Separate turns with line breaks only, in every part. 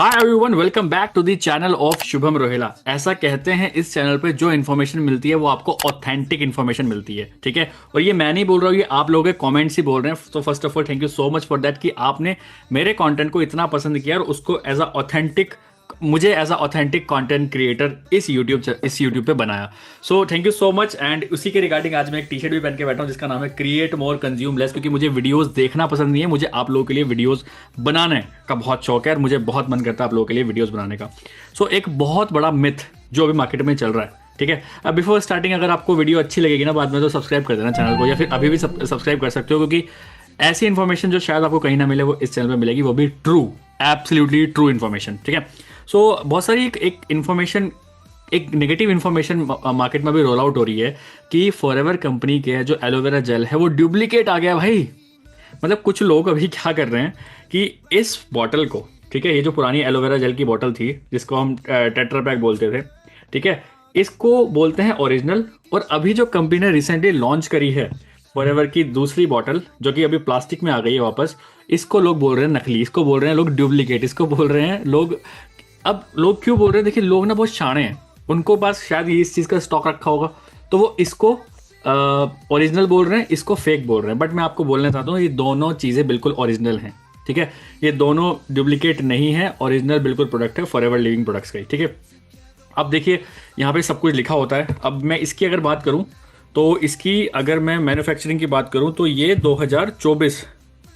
Hi everyone, welcome back to the channel of Shubham Rohela. ऐसा कहते हैं इस चैनल पे जो इन्फॉर्मेशन मिलती है वो आपको ऑथेंटिक इन्फॉर्मेशन मिलती है, ठीक है। और ये मैं नहीं बोल रहा हूँ, ये आप लोगों के कमेंट्स ही बोल रहे हैं। तो first of all thank you so much for that कि आपने मेरे कंटेंट को इतना पसंद किया और उसको एज अ ऑथेंटिक मुझे as a authentic content creator इस यूट्यूब पे बनाया। So thank you so much. And उसी के रिगार्डिंग आज मैं एक टी शर्ट भी पहन के बैठा हूँ जिसका नाम है क्रिएट मोर कंज्यूम लेस, क्योंकि मुझे वीडियोस देखना पसंद नहीं है, मुझे आप लोगों के लिए वीडियोस बनाने का बहुत शौक है और मुझे बहुत मन करता है आप लोगों के लिए वीडियोस बनाने का। सो एक बहुत बड़ा मिथ जो अभी मार्केट में चल रहा है, ठीक है। अब बिफोर स्टार्टिंग अगर आपको वीडियो अच्छी लगेगी ना बाद में, तो सब्सक्राइब कर देना चैनल को, या फिर अभी भी सब्सक्राइब कर सकते हो, क्योंकि ऐसी इन्फॉर्मेशन जो शायद आपको कहीं ना मिले वो इस चैनल पे मिलेगी, वो भी ट्रू, एब्सोल्युटली ट्रू इन्फॉर्मेशन, ठीक है। सो बहुत सारी एक इन्फॉर्मेशन, एक नेगेटिव इन्फॉर्मेशन मार्केट में भी रोल आउट हो रही है कि फॉरएवर कंपनी के जो एलोवेरा जेल है वो डुप्लीकेट आ गया भाई। मतलब कुछ लोग अभी क्या कर रहे हैं कि इस बॉटल को, ठीक है, ये जो पुरानी एलोवेरा जेल की बॉटल थी जिसको हम टेट्रा पैक बोलते थे, ठीक है, इसको बोलते हैं ओरिजिनल। और अभी जो कंपनी ने रिसेंटली लॉन्च करी है फॉरएवर की दूसरी बॉटल, जो कि अभी प्लास्टिक में आ गई है वापस, इसको लोग बोल रहे हैं नकली, इसको बोल रहे हैं लोग डुप्लीकेट, इसको बोल रहे हैं लोग। अब लोग क्यों बोल रहे हैं? देखिए, लोग ना बहुत शाणे हैं, उनको पास शायद ये इस चीज़ का स्टॉक रखा होगा, तो वो इसको ओरिजिनल बोल रहे हैं, इसको फेक बोल रहे हैं। बट मैं आपको बोलना चाहता हूँ ये दोनों चीज़ें बिल्कुल ओरिजिनल हैं, ठीक है। ये दोनों डुप्लीकेट नहीं है, ओरिजिनल बिल्कुल प्रोडक्ट है फॉरएवर लिविंग प्रोडक्ट्स का ही, ठीक है। अब देखिए यहाँ पे सब कुछ लिखा होता है। अब मैं इसकी अगर बात करूँ तो इसकी अगर मैं मैन्युफैक्चरिंग की बात करूँ तो ये 2024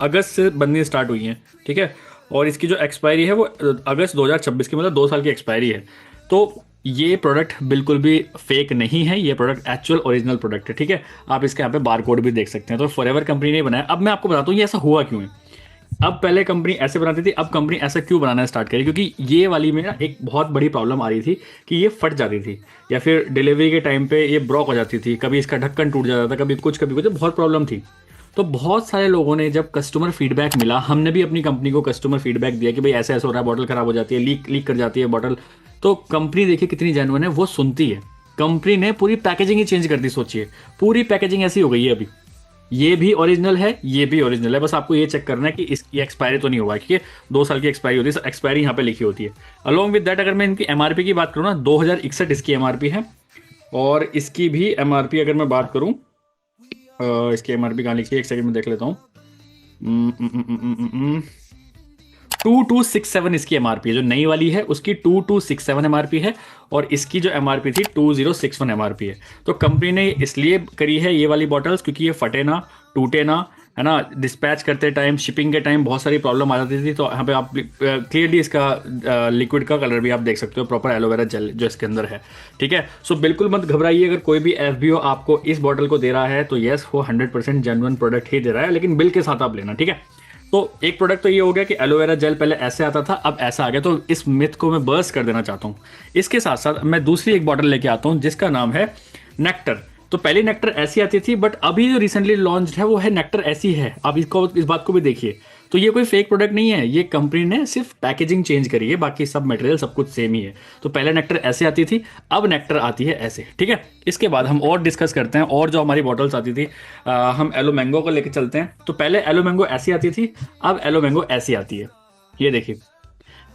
अगस्त से बननी स्टार्ट हुई है, ठीक है। और इसकी जो एक्सपायरी है वो अगस्त 2026 की, मतलब 2 साल की एक्सपायरी है। तो ये प्रोडक्ट बिल्कुल भी फेक नहीं है, ये प्रोडक्ट एक्चुअल ओरिजिनल प्रोडक्ट है, ठीक है। आप इसके यहाँ पे बार कोड भी देख सकते हैं। तो फॉरएवर कंपनी ने बनाया। अब मैं आपको बताता हूँ ये ऐसा हुआ क्यों है। अब पहले कंपनी ऐसे बनाती थी, अब कंपनी ऐसा क्यों बनाना स्टार्ट करी? क्योंकि ये वाली में ना एक बहुत बड़ी प्रॉब्लम आ रही थी कि ये फट जाती थी, या फिर डिलीवरी के टाइम पे ये ब्लॉक हो जाती थी, कभी इसका ढक्कन टूट जाता था, कभी कुछ बहुत प्रॉब्लम थी। तो बहुत सारे लोगों ने जब कस्टमर फीडबैक मिला, हमने भी अपनी कंपनी को कस्टमर फीडबैक दिया कि भाई ऐसे ऐसा हो रहा है, बॉटल खराब हो जाती है, लीक कर जाती है बॉटल। तो कंपनी देखिए कितनी जेन्युइन है, वो सुनती है। कंपनी ने पूरी पैकेजिंग ही चेंज कर दी। सोचिए, पूरी पैकेजिंग ऐसी हो गई है अभी, ये भी ओरिजिनल है, ये भी ओरिजिनल है। बस आपको ये चेक करना है कि इसकी एक्सपायरी तो नहीं हुआ है, क्योंकि 2 साल की एक्सपायरी होती है, एक्सपायरी यहाँ पे लिखी होती है। अलॉन्ग विद दैट अगर मैं इनकी एमआरपी की बात करूँ ना, 2061 इसकी एमआरपी है। और इसकी भी एमआरपी अगर मैं बात करूँ, इसकी एमआरपी कहाँ लिखी है, एक सेकंड में देख लेता हूँ। 2267 इसकी एमआरपी है। जो नई वाली है उसकी 2267 एमआरपी है, और इसकी जो एमआरपी थी 2061 एमआरपी है। तो कंपनी ने इसलिए करी है ये वाली बॉटल्स क्योंकि ये फटे ना, टूटे ना, है ना। डिस्पैच करते टाइम, शिपिंग के टाइम बहुत सारी प्रॉब्लम आ जाती थी। तो यहाँ पे आप क्लियरली इसका लिक्विड का कलर भी आप देख सकते हो, प्रॉपर एलोवेरा जेल जो इसके अंदर है, ठीक है। सो बिल्कुल मत घबराइए, अगर कोई भी एफबीओ आपको इस बॉटल को दे रहा है तो यस, वो 100% जेन्युइन प्रोडक्ट ही दे रहा है, लेकिन बिल के साथ आप लेना, ठीक है। तो एक प्रोडक्ट तो ये हो गया कि एलोवेरा जेल पहले ऐसे आता था, अब ऐसा आ गया। तो इस मिथ को मैं बर्स्ट कर देना चाहता हूँ। इसके साथ साथ मैं दूसरी एक बॉटल लेके आता हूँ जिसका नाम है नेक्टर। तो पहले नेक्टर ऐसी आती थी, बट अभी जो रिसेंटली लॉन्च है वो है नेक्टर ऐसी है। आप इसको, इस बात को भी देखिए। तो ये कोई फेक प्रोडक्ट नहीं है, ये कंपनी ने सिर्फ पैकेजिंग चेंज करी है, बाकी सब मटेरियल सब कुछ सेम ही है। तो पहले नेक्टर ऐसे आती थी, अब नेक्टर आती है ऐसे, ठीक है। इसके बाद हम और डिस्कस करते हैं, और जो हमारी बॉटल्स आती थी, हम एलो मैंगो को लेकर चलते हैं। तो पहले एलो मैंगो ऐसी आती थी, अब एलो मैंगो ऐसी आती है। ये देखिए,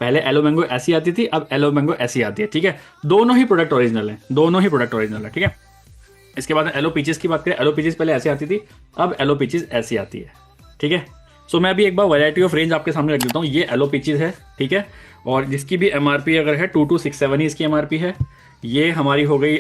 पहले एलो मैंगो ऐसी आती थी, अब एलो मैंगो ऐसी आती है, ठीक है। दोनों ही प्रोडक्ट ओरिजिनल है, दोनों ही प्रोडक्ट ओरिजिनल है, ठीक है। इसके बाद एलो पीचेस की बात करें, एलो पीचेस पहले ऐसी आती थी, अब एलो पीचेस ऐसी आती है, ठीक है। सो मैं अभी एक बार वैरायटी ऑफ रेंज आपके सामने रख देता हूँ। ये एलो पीचेस है, ठीक है, और जिसकी भी एमआरपी अगर है 2267 ही इसकी एमआरपी है। ये हमारी हो गई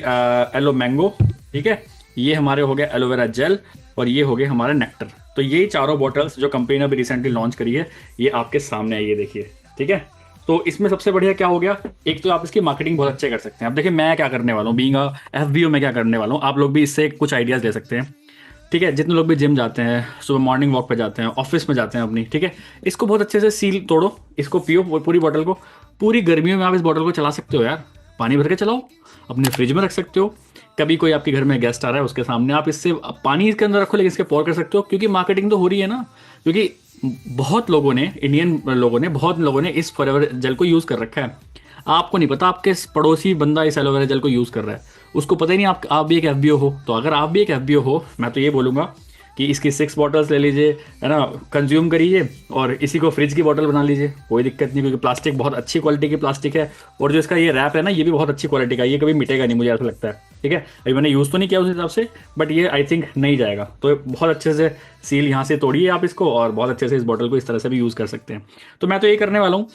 एलो मैंगो, ठीक है। ये हमारे हो गए एलोवेरा जेल, और ये हो गए हमारा नेक्टर। तो ये चारों बॉटल्स जो कंपनी ने अभी रिसेंटली लॉन्च करी है, ये आपके सामने है, ये देखिए, ठीक है। तो इसमें सबसे बढ़िया क्या हो गया, एक तो आप इसकी मार्केटिंग बहुत अच्छे कर सकते हैं। अब देखिए मैं क्या करने वाला हूँ, बीइंग अ एफबीओ में क्या करने वाला हूँ, आप लोग भी इससे कुछ आइडियाज़ ले सकते हैं, ठीक है। जितने लोग भी जिम जाते हैं, सुबह मॉर्निंग वॉक पे जाते हैं, ऑफिस में जाते हैं अपनी, ठीक है, इसको बहुत अच्छे से सील तोड़ो, इसको पियो पूरी बॉटल को। पूरी गर्मियों में आप इस बॉटल को चला सकते हो यार, पानी भर के चलाओ, अपने फ्रिज में रख सकते हो। कभी कोई आपके घर में गेस्ट आ रहा है उसके सामने आप इससे पानी इसके अंदर रखो, लेकिन इसके पोर कर सकते हो, क्योंकि मार्केटिंग तो हो रही है ना। क्योंकि बहुत लोगों ने, इंडियन लोगों ने, बहुत लोगों ने इस फॉरएवर जेल को यूज़ कर रखा है। आपको नहीं पता, आपके पड़ोसी बंदा इस एलोवेरा जेल को यूज़ कर रहा है, उसको पता ही नहीं आप भी एक एफबीओ हो। तो अगर आप भी एक एफबीओ हो, मैं तो ये बोलूँगा कि इसकी 6 बॉटल्स ले लीजिए, है ना, कंज्यूम करिए और इसी को फ्रिज की बॉटल बना लीजिए, कोई दिक्कत नहीं, क्योंकि प्लास्टिक बहुत अच्छी क्वालिटी की प्लास्टिक है और जो इसका ये रैप है ना ये भी बहुत अच्छी क्वालिटी का, ये कभी मिटेगा नहीं मुझे ऐसा लगता है। ठीक है, अभी मैंने यूज़ तो नहीं किया उस हिसाब से, बट ये आई थिंक नहीं जाएगा। तो बहुत अच्छे से सील यहाँ से तोड़िए आप इसको और बहुत अच्छे से इस बॉटल को इस तरह से भी यूज़ कर सकते हैं। तो मैं तो ये करने वाला हूँ,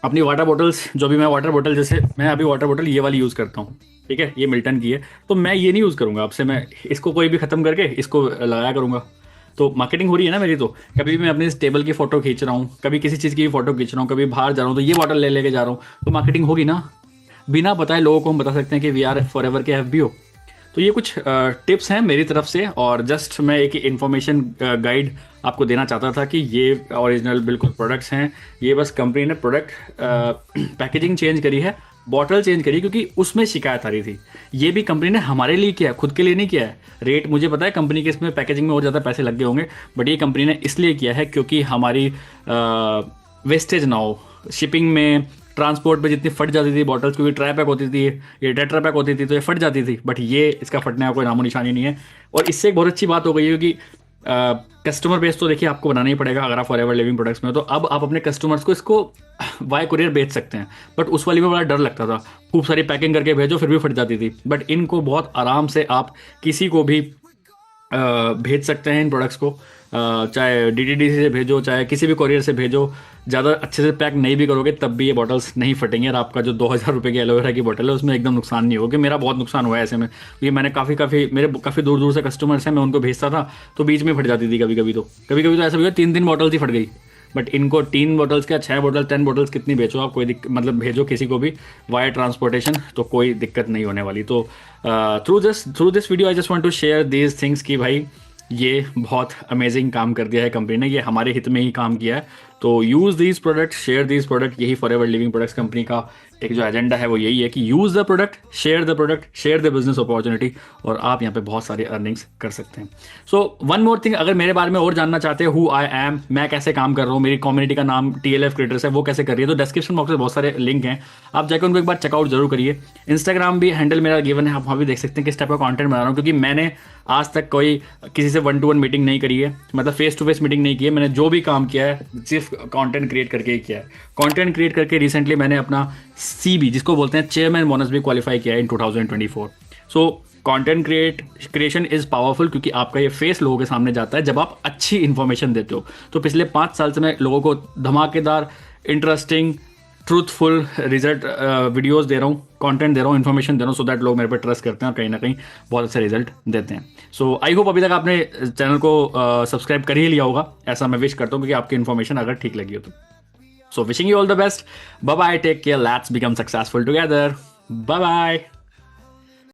अपनी वाटर बॉटल्स, जो भी मैं वाटर बॉटल, जैसे मैं अभी वाटर बॉटल ये वाली यूज़ करता हूँ, ठीक है, ये मिल्टन की है, तो मैं ये नहीं यूज़ करूँगा अब से, मैं इसको कोई भी ख़त्म करके इसको लगाया करूँगा। तो मार्केटिंग हो रही है ना मेरी, तो कभी भी मैं अपनी इस टेबल की फ़ोटो खींच रहा हूँ, कभी किसी चीज़ की फ़ोटो खींच रहा हूँ, कभी बाहर जा रहा हूँ तो ये बॉटल ले लेके जा रहा हूँ, तो मार्केटिंग होगी ना। बिना बताए लोगों को हम बता सकते हैं कि वी आर फॉर एवर के FBO। तो ये कुछ टिप्स हैं मेरी तरफ से, और जस्ट मैं एक इन्फॉर्मेशन गाइड आपको देना चाहता था कि ये ओरिजिनल बिल्कुल प्रोडक्ट्स हैं। ये बस कंपनी ने प्रोडक्ट पैकेजिंग चेंज करी है, बॉटल चेंज करी, क्योंकि उसमें शिकायत आ रही थी। ये भी कंपनी ने हमारे लिए किया है, खुद के लिए नहीं किया है। रेट मुझे पता है कंपनी के इसमें पैकेजिंग में और ज़्यादा पैसे लग गए होंगे, बट ये कंपनी ने इसलिए किया है क्योंकि हमारी वेस्टेज ना हो। शिपिंग में, ट्रांसपोर्ट पे जितनी फट जाती थी बॉटल्स, क्योंकि ट्राई पैक होती थी, ये टेट्रा पैक होती थी, तो ये फट जाती थी, बट ये इसका फटने का कोई नामो निशानी नहीं है। और इससे एक बहुत अच्छी बात हो गई है कि कस्टमर बेस तो देखिए आपको बनाना ही पड़ेगा अगर आप फॉरएवर लिविंग प्रोडक्ट्स में हो, तो अब आप अपने कस्टमर्स को इसको बाय कुरियर बेच सकते हैं। बट उस वाली में बड़ा डर लगता था, खूब सारी पैकिंग करके भेजो फिर भी फट जाती थी, बट इनको बहुत आराम से आप किसी को भी भेज सकते हैं इन प्रोडक्ट्स को। चाहे DTDC से भेजो, चाहे किसी भी कोरियर से भेजो, ज़्यादा अच्छे से पैक नहीं भी करोगे तब भी ये बॉटल्स नहीं फटेंगे, और आपका जो 2000 रुपये की एलोवेरा की बॉटल है उसमें एकदम नुकसान नहीं होगा। मेरा बहुत नुकसान हुआ है ऐसे में, ये मैंने मेरे काफ़ी दूर दूर से कस्टमर्स हैं, मैं उनको भेजता था तो बीच में फट जाती थी कभी कभी तो ऐसा भी हुआ 3 बॉटल्स ही फट गई। बट इनको 3 बॉटल्स क्या 6 बॉटल 10 बॉटल्स कितनी बेचो आप, कोई मतलब भेजो किसी को भी वाया ट्रांसपोर्टेशन, तो कोई दिक्कत नहीं होने वाली। तो through this video I just want to share these things कि भाई ये बहुत अमेजिंग काम कर दिया है कंपनी ने, ये हमारे हित में ही काम किया है। तो use these product, share these product, यही फॉरएवर लिविंग प्रोडक्ट्स कंपनी का एक जो एजेंडा है वो यही है कि use the product, share the business opportunity, और आप यहाँ पे बहुत सारी अर्निंग्स कर सकते हैं। सो वन मोर थिंग, अगर मेरे बारे में और जानना चाहते हैं हु आई एम, मैं कैसे काम कर रहा हूँ, मेरी कम्युनिटी का नाम TLF क्रिएटर्स है, वो कैसे कर रही है, तो डिस्क्रिप्शन बॉक्स में बहुत सारे लिंक हैं, आप जाकर उनको एक बार चेकआउट जरूर करिए। इंस्टाग्राम भी हैंडल मेरा गिवन है, आप वहाँ भी देख सकते हैं किस टाइप का कंटेंट बना रहा हूँ, क्योंकि मैंने आज तक कोई किसी से 1-to-1 मीटिंग नहीं करी है, मतलब फेस टू फेस मीटिंग नहीं की है। मैंने जो भी काम किया है सिर्फ कंटेंट क्रिएट करके ही किया है। कंटेंट क्रिएट करके रिसेंटली मैंने अपना CB, जिसको बोलते हैं चेयरमैन बोनस, भी क्वालिफाई किया है इन 2024। So content creation is powerful, क्योंकि आपका ये फेस लोगों के सामने जाता है जब आप अच्छी इन्फॉर्मेशन देते हो। तो पिछले 5 साल से मैं लोगों को धमाकेदार, इंटरेस्टिंग, ट्रूथफुल रिजल्ट वीडियोस दे रहा हूँ, कंटेंट दे रहा हूँ, इन्फॉर्मेशन दे रहा हूँ, सो दैट लोग मेरे पे ट्रस्ट करते हैं और कहीं ना कहीं बहुत अच्छे रिजल्ट देते हैं। सो आई होप अभी तक आपने चैनल को सब्सक्राइब कर ही लिया होगा, ऐसा मैं विश करता हूँ, क्योंकि आपकी इन्फॉर्मेशन अगर ठीक लगी हो तो। So wishing you all the best, bye bye, take care, let's become successful together, bye bye.